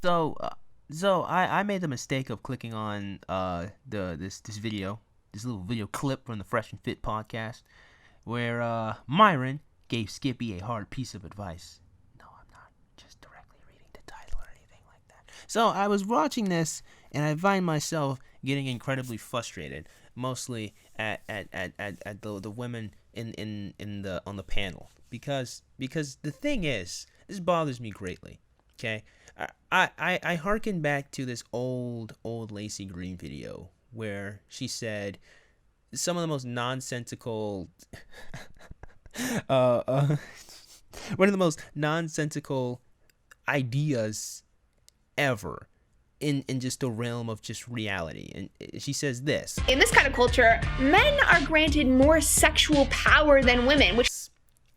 So, I made the mistake of clicking on this video, this little video clip from the Fresh and Fit podcast, where Myron gave Skippy a hard piece of advice. No, I'm not just directly reading the title or anything like that. So I was watching this, and I find myself getting incredibly frustrated, mostly at the women in the on the panel, because the thing is, this bothers me greatly. Okay, I hearken back to this old Lacey Green video where she said some of the most nonsensical one of the most nonsensical ideas ever in just the realm of just reality. And she says this: in this kind of culture, men are granted more sexual power than women, which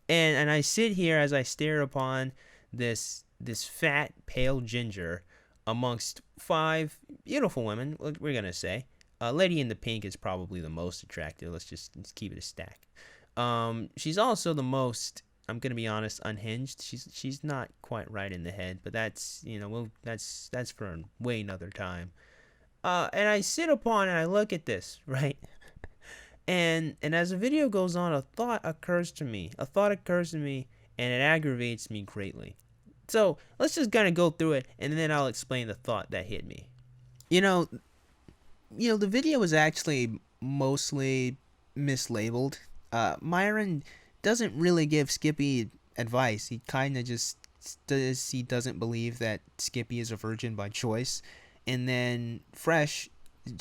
and I sit here as I stare upon this fat pale ginger amongst 5 beautiful women, we're gonna say. Lady in the pink is probably the most attractive. Let's keep it a stack. She's also the most, I'm gonna be honest, unhinged. She's not quite right in the head, but that's, that's for a way another time. And I sit upon and I look at this, right? And as the video goes on, a thought occurs to me, and it aggravates me greatly. So let's just kind of go through it, and then I'll explain the thought that hit me. The video is actually mostly mislabeled. Myron doesn't really give Skippy advice. He kind of just says he doesn't believe that Skippy is a virgin by choice. And then Fresh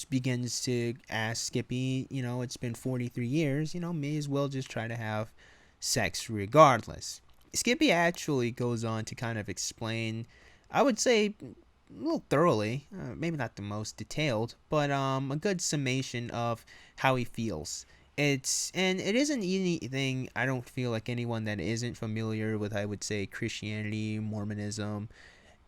begins to ask Skippy, it's been 43 years, may as well just try to have sex regardless. Skippy actually goes on to kind of explain, I would say, a little thoroughly, maybe not the most detailed, but a good summation of how he feels. It isn't anything, I don't feel like anyone that isn't familiar with, I would say, Christianity, Mormonism,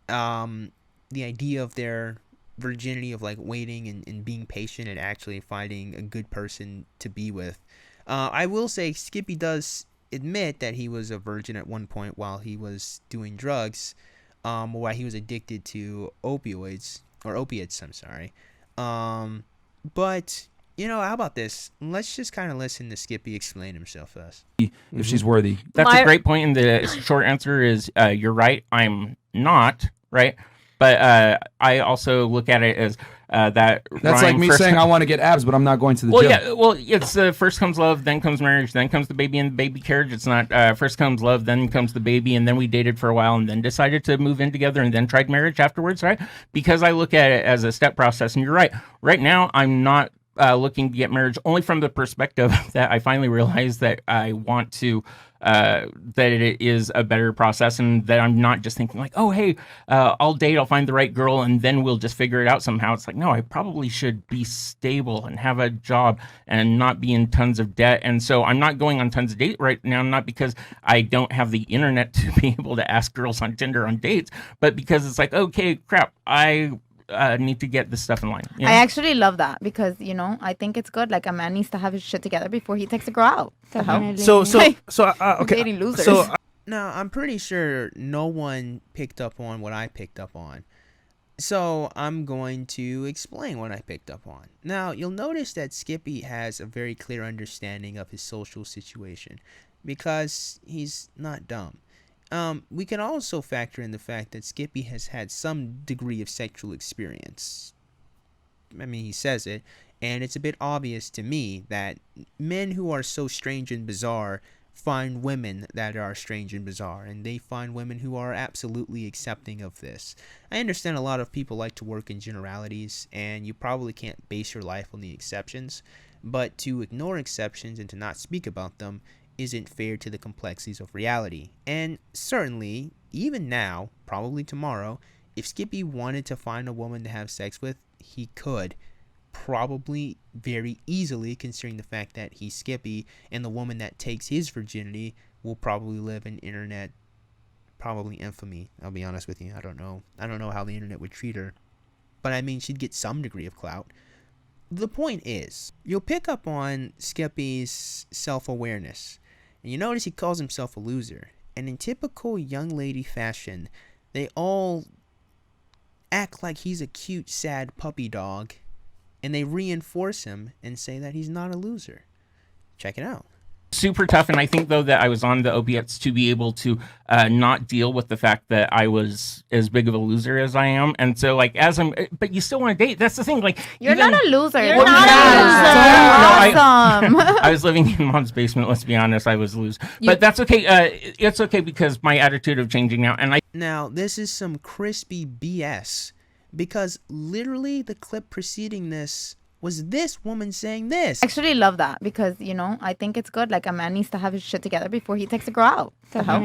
the idea of their virginity, of like waiting and being patient and actually finding a good person to be with. I will say Skippy does admit that he was a virgin at one point while he was doing drugs, while he was addicted to opiates, I'm sorry. But how about this? Let's just kind of listen to Skippy explain himself first. If she's worthy. That's a great point, and the short answer is you're right. I'm not, right? But I also look at it as that. That's like me saying I want to get abs, but I'm not going to the gym. Yeah, well, it's first comes love, then comes marriage, then comes the baby and the baby carriage. It's not first comes love, then comes the baby, and then we dated for a while, and then decided to move in together, and then tried marriage afterwards, right? Because I look at it as a step process, and you're right. Right now, I'm not looking to get marriage, only from the perspective that I finally realized that I want to, that it is a better process, and that I'm not just thinking like, oh, hey, I'll date, I'll find the right girl, and then we'll just figure it out somehow. It's like, no, I probably should be stable and have a job and not be in tons of debt. And so I'm not going on tons of dates right now, not because I don't have the internet to be able to ask girls on Tinder on dates, but because it's like, okay, crap, I need to get this stuff in line. I actually love that because, I think it's good. Like, a man needs to have his shit together before he takes a girl out. Okay. Dating losers. So now I'm pretty sure no one picked up on what I picked up on. So I'm going to explain what I picked up on. Now, you'll notice that Skippy has a very clear understanding of his social situation because he's not dumb. We can also factor in the fact that Skippy has had some degree of sexual experience. I mean, he says it, and it's a bit obvious to me that men who are so strange and bizarre find women that are strange and bizarre, and they find women who are absolutely accepting of this. I understand a lot of people like to work in generalities, and you probably can't base your life on the exceptions, but to ignore exceptions and to not speak about them isn't fair to the complexities of reality. And certainly, even now, probably tomorrow, if Skippy wanted to find a woman to have sex with, he could. Probably very easily, considering the fact that he's Skippy, and the woman that takes his virginity will probably live in internet, probably infamy. I'll be honest with you. I don't know how the internet would treat her. But I mean, she'd get some degree of clout. The point is, you'll pick up on Skippy's self-awareness. And you notice he calls himself a loser. And in typical young lady fashion, they all act like he's a cute, sad puppy dog, and they reinforce him and say that he's not a loser. Check it out. Super tough, and I think though that I was on the opiates to be able to not deal with the fact that I was as big of a loser as I am, and so like but you still want to date. That's the thing. Like You're not a loser. You're not a loser. Awesome. I was living in mom's basement. Let's be honest, I was a loser, but that's okay. It's okay because my attitude of changing now, and Now this is some crispy BS, because literally the clip preceding this was this woman saying this. I actually love that because, I think it's good. Like, a man needs to have his shit together before he takes a girl out. The hell?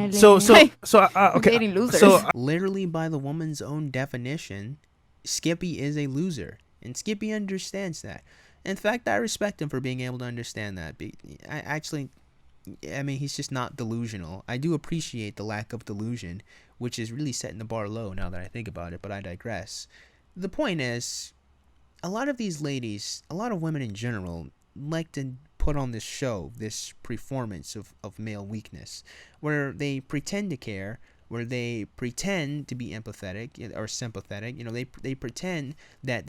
Okay. Dating losers. So Literally, by the woman's own definition, Skippy is a loser, and Skippy understands that. In fact, I respect him for being able to understand that. I mean, he's just not delusional. I do appreciate the lack of delusion, which is really setting the bar low now that I think about it, but I digress. The point is, a lot of these ladies, a lot of women in general, like to put on this show, this performance of male weakness, where they pretend to care, where they pretend to be empathetic or sympathetic. They pretend that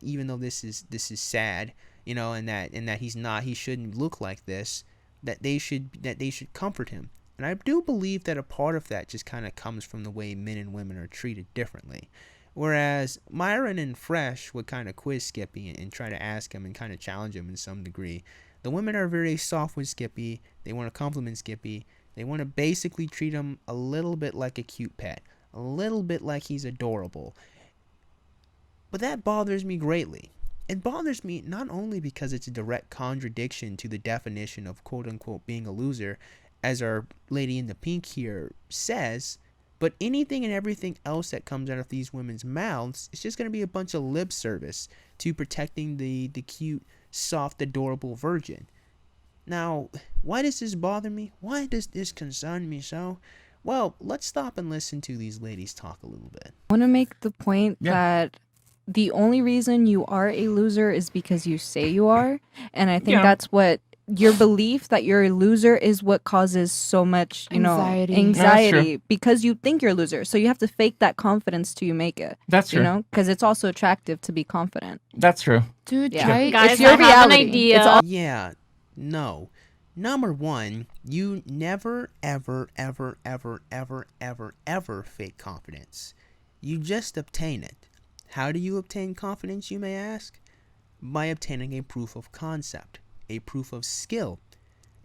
even though this is sad, and that he shouldn't look like this, that they should comfort him. And I do believe that a part of that just kind of comes from the way men and women are treated differently. Whereas Myron and Fresh would kind of quiz Skippy and try to ask him and kind of challenge him in some degree. The women are very soft with Skippy. They want to compliment Skippy. They want to basically treat him a little bit like a cute pet. A little bit like he's adorable. But that bothers me greatly. It bothers me not only because it's a direct contradiction to the definition of quote-unquote being a loser, as our lady in the pink here says, but anything and everything else that comes out of these women's mouths is just going to be a bunch of lip service to protecting the cute, soft, adorable virgin. Now, why does this bother me? Why does this concern me so? Well, let's stop and listen to these ladies talk a little bit. I want to make the point that the only reason you are a loser is because you say you are. And I think that's what your belief that you're a loser is what causes so much, anxiety because you think you're a loser. So you have to fake that confidence till you make it. That's true. Because it's also attractive to be confident. That's true. Dude, try. Guys, it's your I have reality. an idea. Yeah, no. Number one, you never, ever, ever, ever, ever, ever, ever fake confidence. You just obtain it. How do you obtain confidence, you may ask? By obtaining a proof of concept, a proof of skill,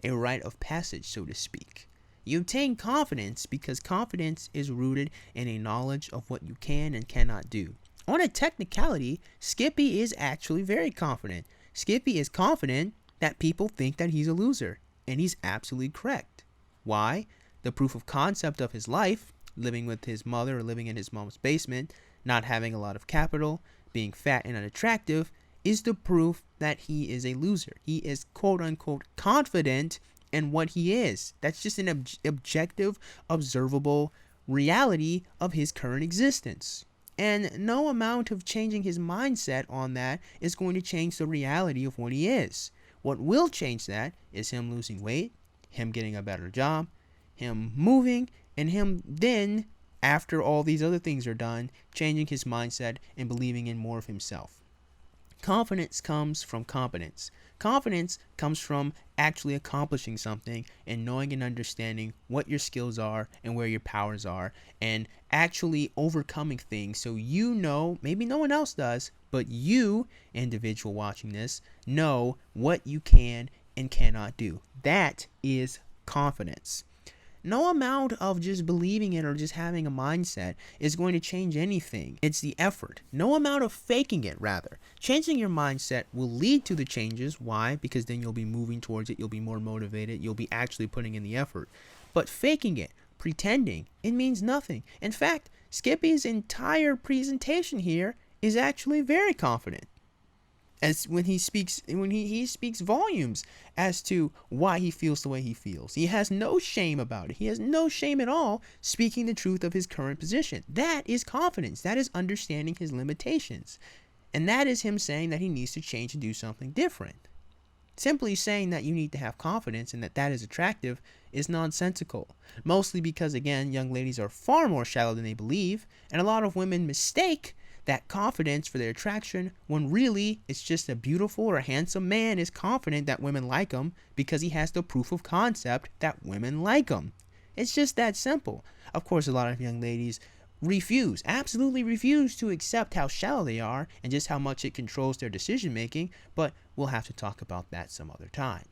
a rite of passage, so to speak. You obtain confidence because confidence is rooted in a knowledge of what you can and cannot do. On a technicality, Skippy is actually very confident. Skippy is confident that people think that he's a loser, and he's absolutely correct. Why? The proof of concept of his life, living with his mother or living in his mom's basement, not having a lot of capital, being fat and unattractive, is the proof that he is a loser. He is quote-unquote confident in what he is. That's just an objective, observable reality of his current existence. And no amount of changing his mindset on that is going to change the reality of what he is. What will change that is him losing weight, him getting a better job, him moving, and him then, after all these other things are done, changing his mindset and believing in more of himself. Confidence comes from competence. Confidence comes from actually accomplishing something and knowing and understanding what your skills are and where your powers are and actually overcoming things so you know, maybe no one else does, but you, individual watching this, know what you can and cannot do. That is confidence. No amount of just believing it or just having a mindset is going to change anything. It's the effort. No amount of faking it, rather. Changing your mindset will lead to the changes. Why? Because then you'll be moving towards it. You'll be more motivated. You'll be actually putting in the effort. But faking it, pretending, it means nothing. In fact, Skippy's entire presentation here is actually very confident. As when he speaks volumes as to why he feels the way he feels. He has no shame about it. He has no shame at all speaking the truth of his current position. That is confidence. That is understanding his limitations. And that is him saying that he needs to change and do something different. Simply saying that you need to have confidence and that is attractive is nonsensical. Mostly because, again, young ladies are far more shallow than they believe, and a lot of women mistake that confidence for their attraction when really it's just a beautiful or a handsome man is confident that women like him because he has the proof of concept that women like him. It's just that simple. Of course, a lot of young ladies absolutely refuse to accept how shallow they are and just how much it controls their decision making, but we'll have to talk about that some other time.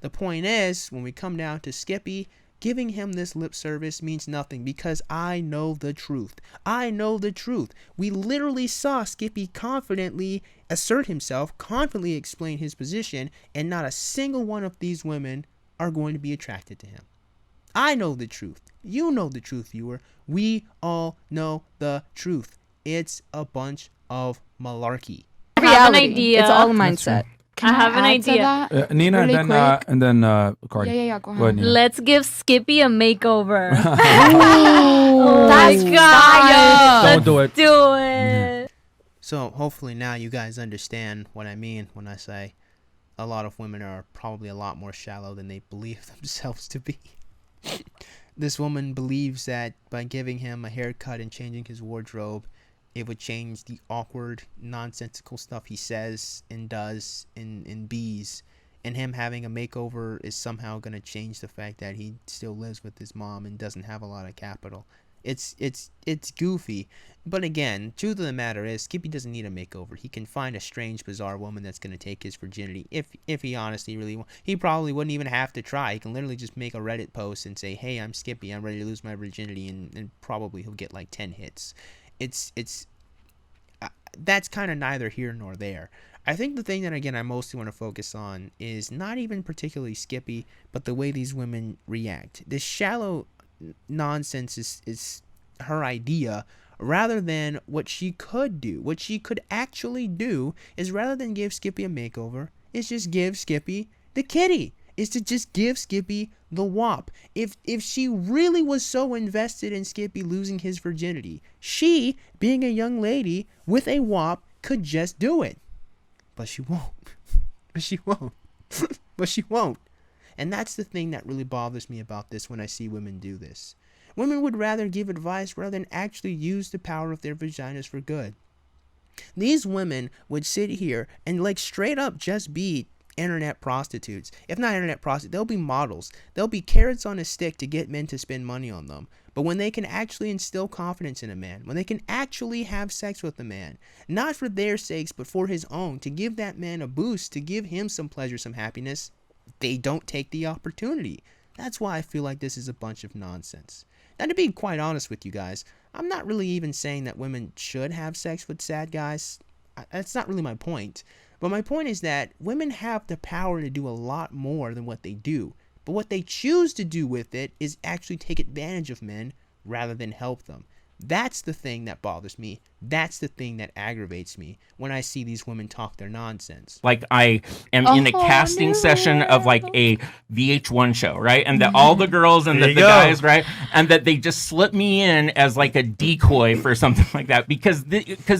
The point is, when we come down to Skippy, giving him this lip service means nothing because I know the truth. I know the truth. We literally saw Skippy confidently assert himself, confidently explain his position, and not a single one of these women are going to be attracted to him. I know the truth. You know the truth, viewer. We all know the truth. It's a bunch of malarkey. I have an idea. It's all a mindset. I have an idea. Nina, really and then Cardi. Yeah, go ahead. Let's give Skippy a makeover. That's fire. Don't do it. Do it. So hopefully now you guys understand what I mean when I say a lot of women are probably a lot more shallow than they believe themselves to be. This woman believes that by giving him a haircut and changing his wardrobe, it would change the awkward, nonsensical stuff he says and does in B's. And him having a makeover is somehow going to change the fact that he still lives with his mom and doesn't have a lot of capital. It's goofy. But again, truth of the matter is, Skippy doesn't need a makeover. He can find a strange, bizarre woman that's going to take his virginity. If he honestly really wants. He probably wouldn't even have to try. He can literally just make a Reddit post and say, hey, I'm Skippy. I'm ready to lose my virginity. And probably he'll get like 10 hits. That's kind of neither here nor there. I think the thing that, again, I mostly want to focus on is not even particularly Skippy, but the way these women react. This shallow nonsense is her idea, rather than what she could do. What she could actually do is, rather than give Skippy a makeover, is just give Skippy the kitty. Is to just give Skippy the wop. If she really was so invested in Skippy losing his virginity, she, being a young lady with a wop, could just do it. But she won't. But she won't. But she won't. And that's the thing that really bothers me about this when I see women do this. Women would rather give advice rather than actually use the power of their vaginas for good. These women would sit here and like straight up just be internet prostitutes. If not internet prostitutes, they'll be models. They'll be carrots on a stick to get men to spend money on them. But when they can actually instill confidence in a man, when they can actually have sex with a man, not for their sakes, but for his own, to give that man a boost, to give him some pleasure, some happiness, they don't take the opportunity. That's why I feel like this is a bunch of nonsense. Now, to be quite honest with you guys, I'm not really even saying that women should have sex with sad guys. That's not really my point. But my point is that women have the power to do a lot more than what they do. But what they choose to do with it is actually take advantage of men rather than help them. That's the thing that bothers me. That's the thing that aggravates me when I see these women talk their nonsense. Like I am in a casting session of like a VH1 show, right? And that all the girls and the guys, right? And that they just slip me in as like a decoy for something like that because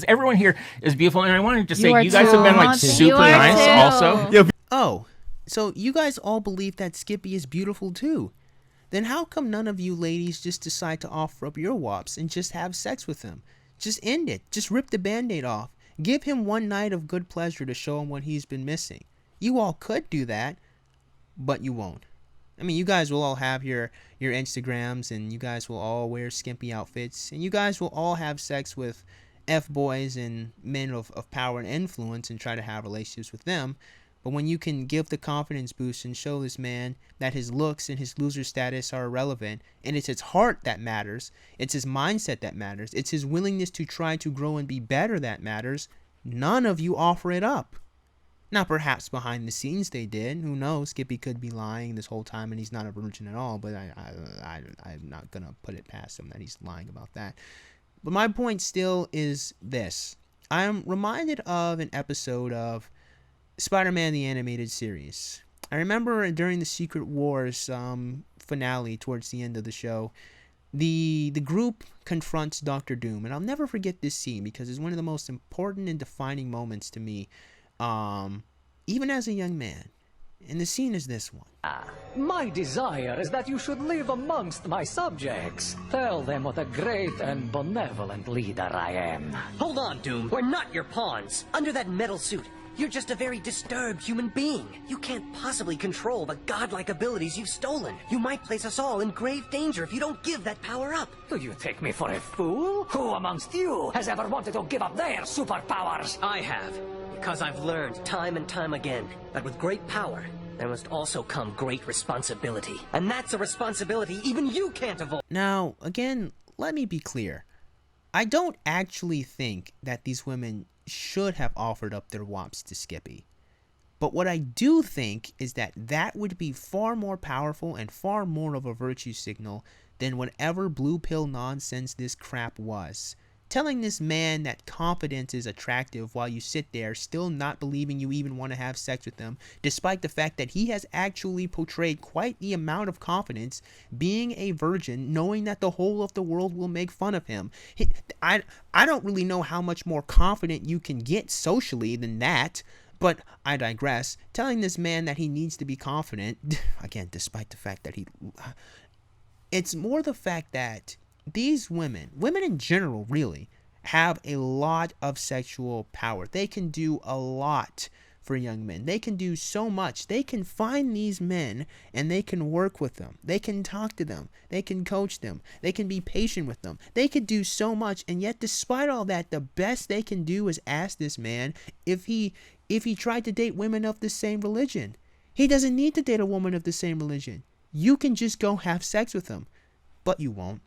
everyone here is beautiful. And I wanted to just say, you guys have been like super nice also. Yeah. Oh, so you guys all believe that Skippy is beautiful too. Then how come none of you ladies just decide to offer up your wops and just have sex with him? Just end it. Just rip the Band-Aid off. Give him one night of good pleasure to show him what he's been missing. You all could do that, but you won't. I mean, you guys will all have your Instagrams, and you guys will all wear skimpy outfits, and you guys will all have sex with F-boys and men of power and influence and try to have relationships with them. But when you can give the confidence boost and show this man that his looks and his loser status are irrelevant, and it's his heart that matters, it's his mindset that matters, it's his willingness to try to grow and be better that matters, none of you offer it up. Now, perhaps behind the scenes they did. Who knows? Skippy could be lying this whole time and he's not a virgin at all, but I'm not going to put it past him that he's lying about that. But my point still is this. I'm reminded of an episode of Spider-Man the Animated Series. I remember during the Secret Wars finale towards the end of the show, the group confronts Doctor Doom, and I'll never forget this scene because it's one of the most important and defining moments to me, even as a young man. And the scene is this one. My desire is that you should live amongst my subjects. Tell them what a great and benevolent leader I am. Hold on, Doom. We're not your pawns. Under that metal suit, you're just a very disturbed human being. You can't possibly control the godlike abilities you've stolen. You might place us all in grave danger if you don't give that power up. Do you take me for a fool? Who amongst you has ever wanted to give up their superpowers? I have, because I've learned time and time again that with great power, there must also come great responsibility. And that's a responsibility even you can't avoid. Now, again, let me be clear. I don't actually think that these women should have offered up their wops to Skippy. But what I do think is that that would be far more powerful and far more of a virtue signal than whatever blue pill nonsense this crap was. Telling this man that confidence is attractive while you sit there still not believing you even want to have sex with him, despite the fact that he has actually portrayed quite the amount of confidence being a virgin, knowing that the whole of the world will make fun of him. I don't really know how much more confident you can get socially than that, but I digress. Telling this man that he needs to be confident, again, despite the fact that it's more the fact that these women in general really, have a lot of sexual power. They can do a lot for young men. They can do so much. They can find these men and they can work with them. They can talk to them. They can coach them. They can be patient with them. They could do so much, and yet despite all that, the best they can do is ask this man if he tried to date women of the same religion. He doesn't need to date a woman of the same religion. You can just go have sex with him, but you won't.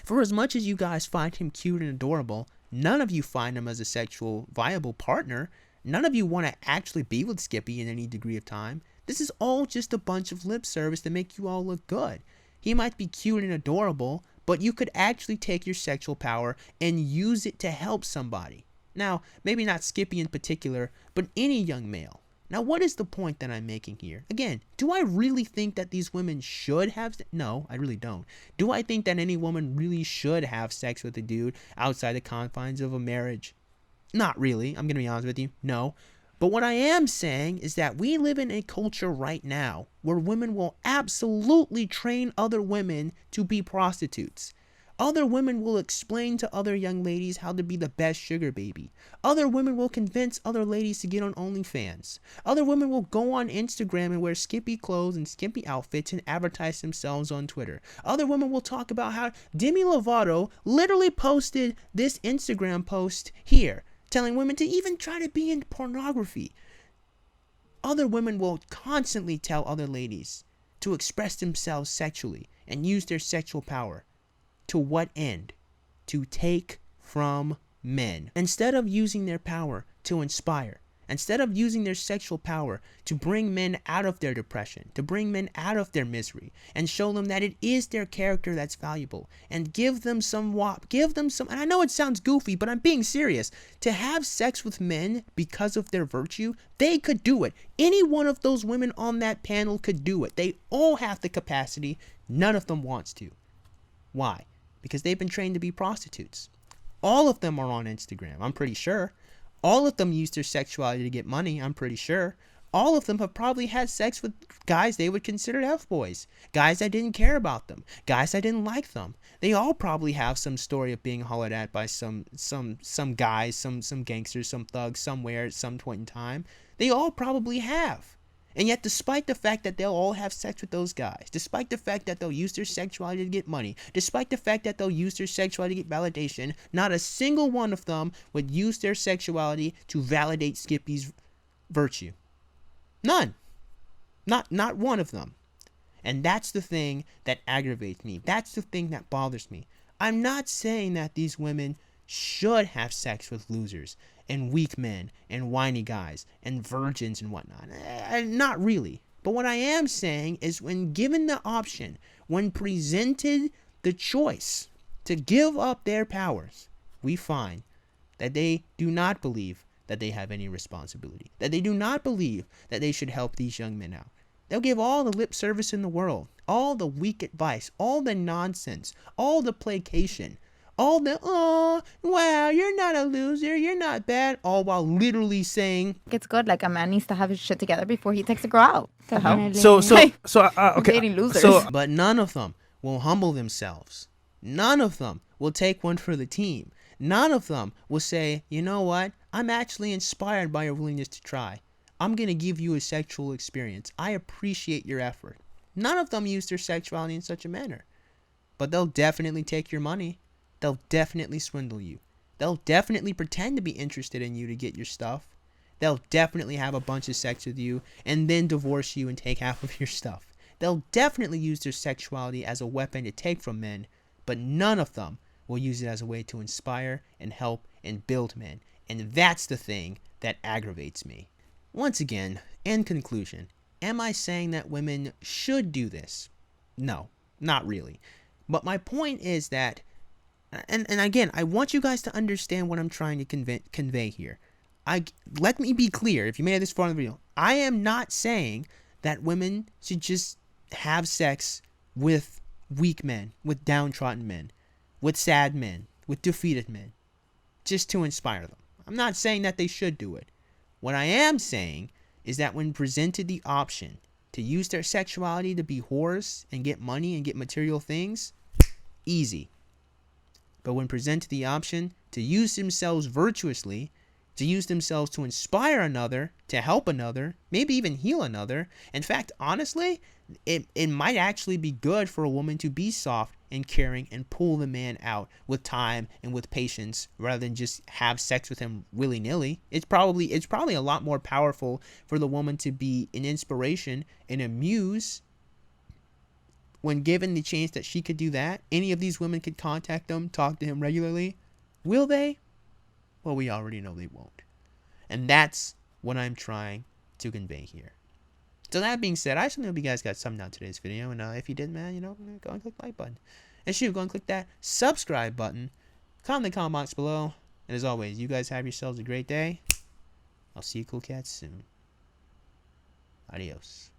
For as much as you guys find him cute and adorable, none of you find him as a sexual viable partner. None of you want to actually be with Skippy in any degree of time. This is all just a bunch of lip service to make you all look good. He might be cute and adorable, but you could actually take your sexual power and use it to help somebody. Now, maybe not Skippy in particular, but any young male. Now, what is the point that I'm making here? Again, do I really think that these women should have... No, I really don't. Do I think that any woman really should have sex with a dude outside the confines of a marriage? Not really. I'm going to be honest with you. No. But what I am saying is that we live in a culture right now where women will absolutely train other women to be prostitutes. Other women will explain to other young ladies how to be the best sugar baby. Other women will convince other ladies to get on OnlyFans. Other women will go on Instagram and wear Skippy clothes and Skippy outfits and advertise themselves on Twitter. Other women will talk about how Demi Lovato literally posted this Instagram post here, telling women to even try to be in pornography. Other women will constantly tell other ladies to express themselves sexually and use their sexual power. To what end? To take from men. Instead of using their power to inspire, instead of using their sexual power to bring men out of their depression, to bring men out of their misery, and show them that it is their character that's valuable, and give them some and I know it sounds goofy, but I'm being serious. To have sex with men because of their virtue, they could do it. Any one of those women on that panel could do it. They all have the capacity. None of them wants to. Why? Because they've been trained to be prostitutes. All of them are on Instagram, I'm pretty sure. All of them use their sexuality to get money, I'm pretty sure. All of them have probably had sex with guys they would consider F-boys. Guys that didn't care about them. Guys that didn't like them. They all probably have some story of being hollered at by some guys, some gangsters, some thugs somewhere at some point in time. They all probably have. And yet, despite the fact that they'll all have sex with those guys, despite the fact that they'll use their sexuality to get money, despite the fact that they'll use their sexuality to get validation, not a single one of them would use their sexuality to validate Skippy's virtue. None. Not one of them. And that's the thing that aggravates me. That's the thing that bothers me. I'm not saying that these women should have sex with losers and weak men and whiny guys and virgins and whatnot. Not really. But what I am saying is when given the option, when presented the choice to give up their powers, we find that they do not believe that they have any responsibility, that they do not believe that they should help these young men out. They'll give all the lip service in the world, all the weak advice, all the nonsense, all the placation, All the, oh, wow, you're not a loser, you're not bad, all while literally saying, it's good. Like a man needs to have his shit together before he takes a girl out. The hell? Definitely. Okay. Dating losers. but none of them will humble themselves. None of them will take one for the team. None of them will say, you know what, I'm actually inspired by your willingness to try. I'm going to give you a sexual experience. I appreciate your effort. None of them use their sexuality in such a manner. But they'll definitely take your money. They'll definitely swindle you. They'll definitely pretend to be interested in you to get your stuff. They'll definitely have a bunch of sex with you and then divorce you and take half of your stuff. They'll definitely use their sexuality as a weapon to take from men, but none of them will use it as a way to inspire and help and build men. And that's the thing that aggravates me. Once again, in conclusion, am I saying that women should do this? No, not really. But my point is that, and again, I want you guys to understand what I'm trying to convey here. Let me be clear, if you made it this far in the video, I am not saying that women should just have sex with weak men, with downtrodden men, with sad men, with defeated men, just to inspire them. I'm not saying that they should do it. What I am saying is that when presented the option to use their sexuality to be whores and get money and get material things, easy. But when presented the option to use themselves virtuously, to use themselves to inspire another, to help another, maybe even heal another. In fact, honestly, it might actually be good for a woman to be soft and caring and pull the man out with time and with patience rather than just have sex with him willy-nilly. It's probably a lot more powerful for the woman to be an inspiration and a muse. When given the chance that she could do that, any of these women could contact him, talk to him regularly. Will they? Well, we already know they won't. And that's what I'm trying to convey here. So that being said, I just hope you guys got something out of today's video. And if you did, man, go and click the like button. And shoot, go and click that subscribe button. Comment in the comment box below. And as always, you guys have yourselves a great day. I'll see you cool cats soon. Adios.